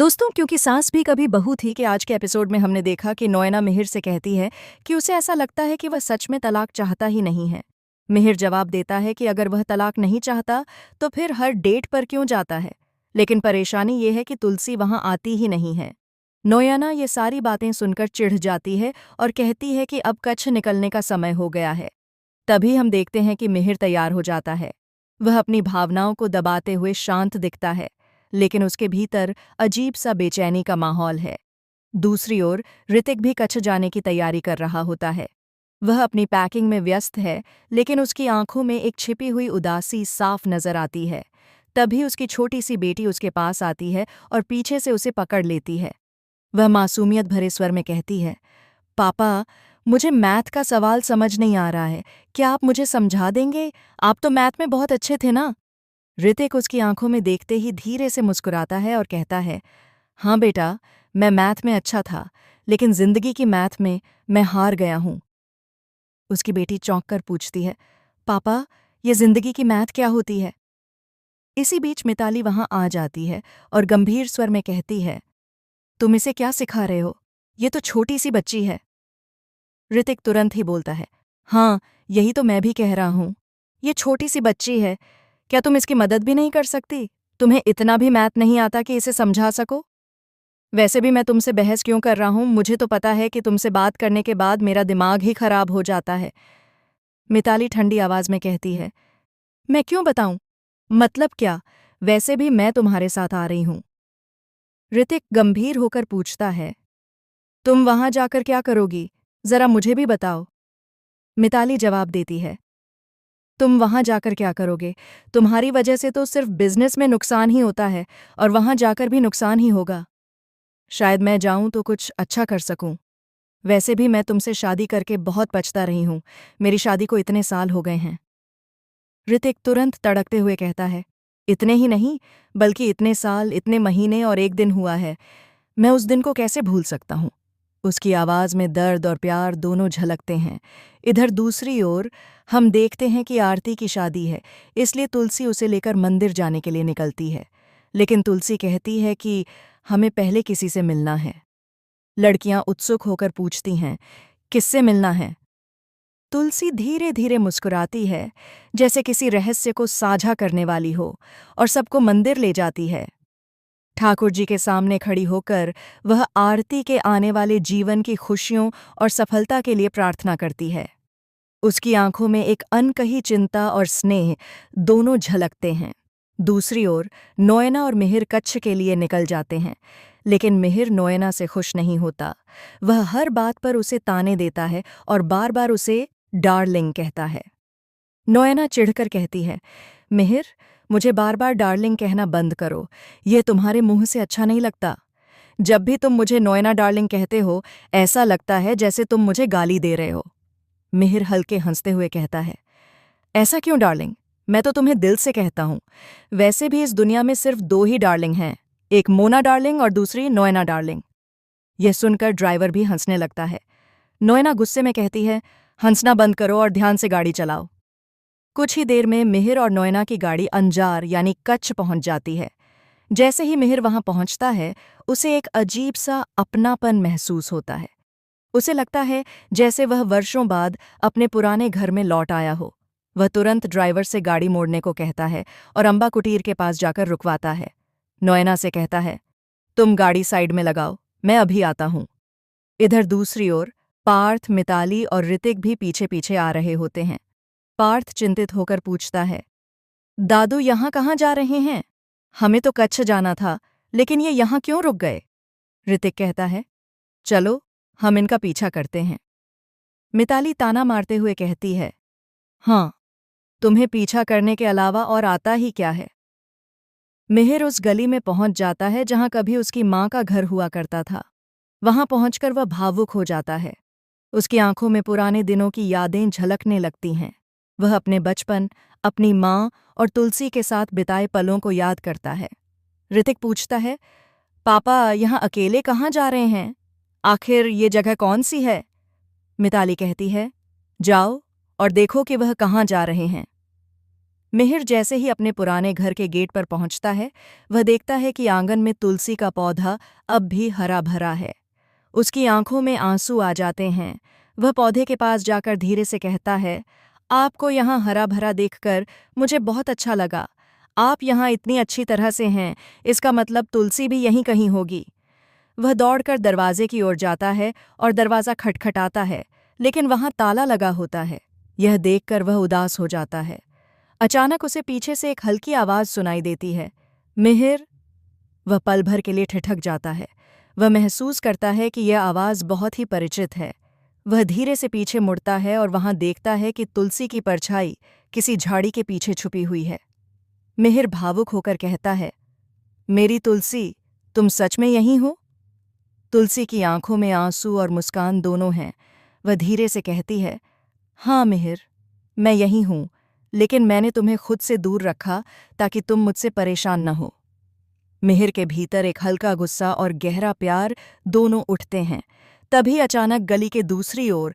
दोस्तों, क्योंकि सास भी कभी बहू थी कि आज के एपिसोड में हमने देखा कि नोएना मिहिर से कहती है कि उसे ऐसा लगता है कि वह सच में तलाक चाहता ही नहीं है। मिहिर जवाब देता है कि अगर वह तलाक नहीं चाहता तो फिर हर डेट पर क्यों जाता है। लेकिन परेशानी ये है कि तुलसी वहां आती ही नहीं है। नोयाना ये सारी बातें सुनकर चिढ़ जाती है और कहती है कि अब कच्छ निकलने का समय हो गया है। तभी हम देखते हैं कि मिहिर तैयार हो जाता है। वह अपनी भावनाओं को दबाते हुए शांत दिखता है, लेकिन उसके भीतर अजीब सा बेचैनी का माहौल है। दूसरी ओर ऋतिक भी कच्छ जाने की तैयारी कर रहा होता है। वह अपनी पैकिंग में व्यस्त है, लेकिन उसकी आंखों में एक छिपी हुई उदासी साफ नजर आती है। तभी उसकी छोटी सी बेटी उसके पास आती है और पीछे से उसे पकड़ लेती है। वह मासूमियत भरे स्वर में कहती है, पापा, मुझे मैथ का सवाल समझ नहीं आ रहा है। क्या आप मुझे समझा देंगे? आप तो मैथ में बहुत अच्छे थे ना। ऋतिक उसकी आंखों में देखते ही धीरे से मुस्कुराता है और कहता है, हाँ बेटा, मैं मैथ में अच्छा था, लेकिन जिंदगी की मैथ में मैं हार गया हूं। उसकी बेटी चौंक कर पूछती है, पापा, ये जिंदगी की मैथ क्या होती है? इसी बीच मिताली वहां आ जाती है और गंभीर स्वर में कहती है, तुम इसे क्या सिखा रहे हो? ये तो छोटी सी बच्ची है। ऋतिक तुरंत ही बोलता है, हाँ, यही तो मैं भी कह रहा हूं। ये छोटी सी बच्ची है, क्या तुम इसकी मदद भी नहीं कर सकती? तुम्हें इतना भी मैथ नहीं आता कि इसे समझा सको? वैसे भी मैं तुमसे बहस क्यों कर रहा हूं? मुझे तो पता है कि तुमसे बात करने के बाद मेरा दिमाग ही खराब हो जाता है। मिताली ठंडी आवाज में कहती है, मैं क्यों बताऊं? मतलब क्या? वैसे भी मैं तुम्हारे साथ आ रही हूं। ऋतिक गंभीर होकर पूछता है, तुम वहां जाकर क्या करोगी? जरा मुझे भी बताओ। मिताली जवाब देती है, तुम वहां जाकर क्या करोगे? तुम्हारी वजह से तो सिर्फ बिजनेस में नुकसान ही होता है, और वहां जाकर भी नुकसान ही होगा। शायद मैं जाऊं तो कुछ अच्छा कर सकूं। वैसे भी मैं तुमसे शादी करके बहुत पछता रही हूं। मेरी शादी को इतने साल हो गए हैं। ऋतिक तुरंत तड़कते हुए कहता है, इतने ही नहीं, बल्कि इतने साल, इतने महीने और एक दिन हुआ है। मैं उस दिन को कैसे भूल सकता हूं? उसकी आवाज में दर्द और प्यार दोनों झलकते हैं। इधर दूसरी ओर हम देखते हैं कि आरती की शादी है, इसलिए तुलसी उसे लेकर मंदिर जाने के लिए निकलती है। लेकिन तुलसी कहती है कि हमें पहले किसी से मिलना है। लड़कियां उत्सुक होकर पूछती हैं, किससे मिलना है? तुलसी धीरे धीरे मुस्कुराती है, जैसे किसी रहस्य को साझा करने वाली हो, और सबको मंदिर ले जाती है। ठाकुर जी के सामने खड़ी होकर वह आरती के आने वाले जीवन की खुशियों और सफलता के लिए प्रार्थना करती है। उसकी आंखों में एक अनकही चिंता और स्नेह दोनों झलकते हैं। दूसरी ओर नोएना और मिहिर कच्छ के लिए निकल जाते हैं, लेकिन मिहिर नोएना से खुश नहीं होता। वह हर बात पर उसे ताने देता है और बार बार उसे डार्लिंग कहता है। नोएना चिढ़कर कहती है, मिहिर, मुझे बार बार डार्लिंग कहना बंद करो। ये तुम्हारे मुंह से अच्छा नहीं लगता। जब भी तुम मुझे नोएना डार्लिंग कहते हो, ऐसा लगता है जैसे तुम मुझे गाली दे रहे हो। मिहिर हल्के हंसते हुए कहता है, ऐसा क्यों डार्लिंग? मैं तो तुम्हें दिल से कहता हूं। वैसे भी इस दुनिया में सिर्फ दो ही डार्लिंग हैं, एक मोना डार्लिंग और दूसरी नोएना डार्लिंग। यह सुनकर ड्राइवर भी हंसने लगता है। नोएना गुस्से में कहती है, हंसना बंद करो और ध्यान से गाड़ी चलाओ। कुछ ही देर में मिहिर और नोएना की गाड़ी अंजार यानी कच्छ पहुंच जाती है। जैसे ही मिहिर वहां पहुंचता है, उसे एक अजीब सा अपनापन महसूस होता है। उसे लगता है जैसे वह वर्षों बाद अपने पुराने घर में लौट आया हो। वह तुरंत ड्राइवर से गाड़ी मोड़ने को कहता है और अम्बा कुटीर के पास जाकर रुकवाता है। नोएना से कहता है, तुम गाड़ी साइड में लगाओ, मैं अभी आता हूं। इधर दूसरी ओर पार्थ, मिताली और ऋतिक भी पीछे पीछे आ रहे होते हैं। पार्थ चिंतित होकर पूछता है, दादू यहाँ कहाँ जा रहे हैं? हमें तो कच्छ जाना था, लेकिन ये यहाँ क्यों रुक गए? ऋतिक कहता है, चलो, हम इनका पीछा करते हैं। मिताली ताना मारते हुए कहती है, हाँ, तुम्हें पीछा करने के अलावा और आता ही क्या है? मिहिर उस गली में पहुंच जाता है जहां कभी उसकी मां का घर हुआ करता था। वहां पहुंचकर वह भावुक हो जाता है। उसकी आंखों में पुराने दिनों की यादें झलकने लगती हैं। वह अपने बचपन, अपनी मां और तुलसी के साथ बिताए पलों को याद करता है। ऋतिक पूछता है, पापा, यहाँ अकेले कहाँ जा रहे हैं? आखिर ये जगह कौन सी है? मिताली कहती है, जाओ और देखो कि वह कहाँ जा रहे हैं। मिहिर जैसे ही अपने पुराने घर के गेट पर पहुंचता है, वह देखता है कि आंगन में तुलसी का पौधा अब भी हरा भरा है। उसकी आंखों में आंसू आ जाते हैं। वह पौधे के पास जाकर धीरे से कहता है, आपको यहाँ हरा भरा देखकर मुझे बहुत अच्छा लगा। आप यहाँ इतनी अच्छी तरह से हैं, इसका मतलब तुलसी भी यहीं कहीं होगी। वह दौड़कर दरवाजे की ओर जाता है और दरवाज़ा खटखटाता है, लेकिन वहाँ ताला लगा होता है। यह देखकर वह उदास हो जाता है। अचानक उसे पीछे से एक हल्की आवाज़ सुनाई देती है, मिहिर। वह पल भर के लिए ठिठक जाता है। वह महसूस करता है कि यह आवाज़ बहुत ही परिचित है। वह धीरे से पीछे मुड़ता है और वहां देखता है कि तुलसी की परछाई किसी झाड़ी के पीछे छुपी हुई है। मिहिर भावुक होकर कहता है, मेरी तुलसी, तुम सच में यहीं हो? तुलसी की आंखों में आंसू और मुस्कान दोनों हैं। वह धीरे से कहती है, हाँ मिहिर, मैं यहीं हूं, लेकिन मैंने तुम्हें खुद से दूर रखा ताकि तुम मुझसे परेशान न हो। मिहिर के भीतर एक हल्का गुस्सा और गहरा प्यार दोनों उठते हैं। तभी अचानक गली के दूसरी ओर